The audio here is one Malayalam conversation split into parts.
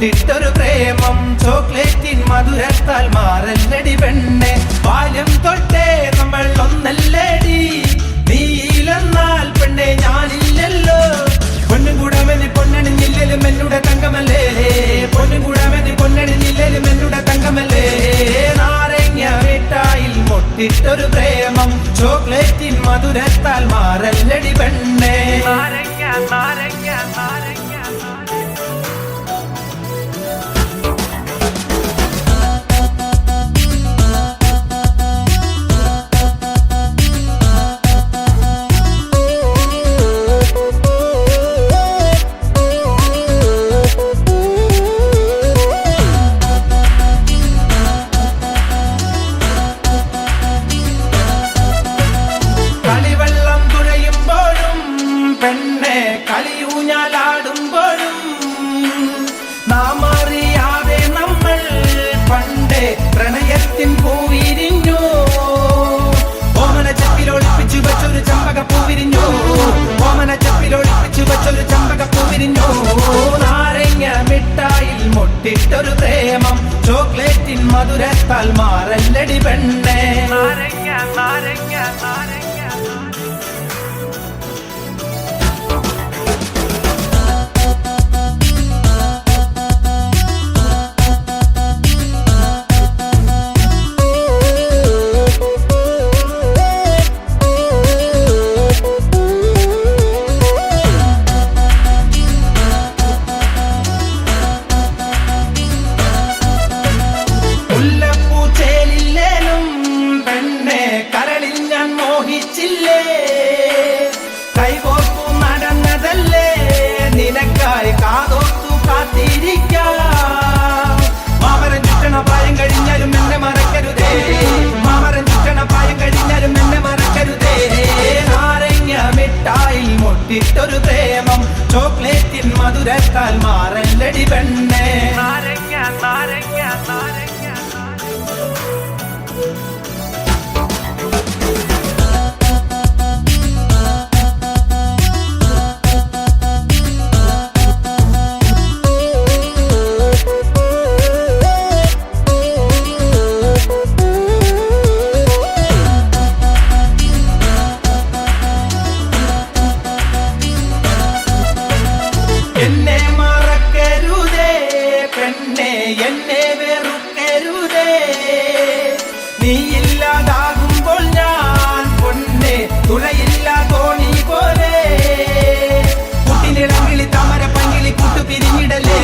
മുട്ടിട്ടൊരു പ്രേമം ചോക്ലേറ്റിൻ മധുരത്താൽ മാറല്ലടി പെണ്ണെ ബാല്യം തൊട്ടേ നമ്മൾ ഒന്നല്ലേടി നീയിലെന്നാൽ പെണ്ണെ ഞാനില്ലല്ലോ പൊന്നും കൂടാമെന്ന് പൊന്നണിഞ്ഞില്ലേലും എന്നുടെ തങ്കമല്ലേ പൊന്നും കൂടാമെന്ന് പൊന്നണിഞ്ഞില്ലേലും എന്നുടെ തങ്കമല്ലേ നാരങ്ങ മിഠായിൽ മുട്ടിട്ടൊരു പ്രേമം ചോക്ലേറ്റിൻ മധുരത്താൽ മാറല്ലടി പെണ്ണെ നാരങ്ങ നാരങ്ങ നാരങ്ങ പെണ്ണെ കളിയൂഞ്ഞാലാടുമ്പോഴും നാം അറിയാതെ നമ്മൾ പണ്ടേ പ്രണയത്തിൻ പൂവിരിഞ്ഞു ഓമന ചപ്പിലൊളിപ്പിച്ചു വെച്ചൊരു ചമ്പകപ്പൂ വിരിഞ്ഞു ഓമന ചപ്പിലൊളിപ്പിച്ചു വെച്ചൊരു ചമ്പകപ്പൂ വിരിഞ്ഞു നാരങ്ങ മിഠായിൽ മുട്ടിട്ടൊരു പ്രേമം ചോക്ലേറ്റിൻ മധുരത്താൽ മാറല്ലടി പെണ്ണെ നാരങ്ങ നാരങ്ങ നാരങ്ങ കൈകോർത്തു നടന്നതല്ലേ നിനക്കായി കാതോർത്തു കാത്തിരിക്കാം മാമരൻ ചുറ്റണ പ്രായം കഴിഞ്ഞാലും എന്നെ മറക്കരുതേ മാമരൻ ചുറ്റണ പ്രായം കഴിഞ്ഞാലും എന്നെ മറക്കരുതേ നാരങ്ങ മിഠായിൽ മുട്ടിട്ടൊരു പ്രേമം ചോക്ലേറ്റിൻ മധുരത്താൽ മാറല്ലടി പെണ്ണെ നാരങ്ങ നാരങ്ങ നാരങ്ങ എന്നെ മറക്കരുതേ പെണ്ണെ എന്നെ വെറുക്കരുതേ നീയില്ലാതാകുമ്പോൾ ഞാൻ പൊന്നെ തുണയില്ല തോണി പോലെ കുട്ടിനിടങ്കിളി താമര പങ്കിളി കൂട്ടു പിരിഞ്ഞിടലേ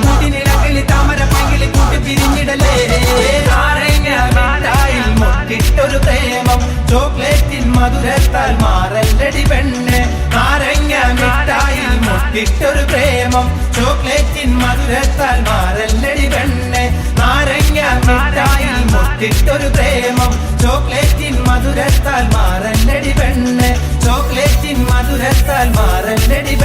കുട്ടിനിടങ്കിളി താമര പങ്കിളി കൂട്ടു പിരിഞ്ഞിടലേ നാരങ്ങ മിഠായിൽ മുട്ടിട്ടൊരു പ്രേമം ചോക്ലേറ്റിൻ മധുരത്താൽ മാറല്ലടി പെണ്ണെ നാരങ്ങ മിഠായിൽ മുട്ടിട്ടൊരു പ്രേമം ചോക്ലേറ്റിൻ മധുരത്താൽ മാറല്ലടി പെണ്ണെ നാരങ്ങ മിഠായിൽ മുട്ടിട്ടൊരു പ്രേമം ചോക്ലേറ്റിൻ മധുരത്താൽ മാറല്ലടി പെണ്ണെ ചോക്ലേറ്റിൻ മധുരത്താൽ മാറല്ലടി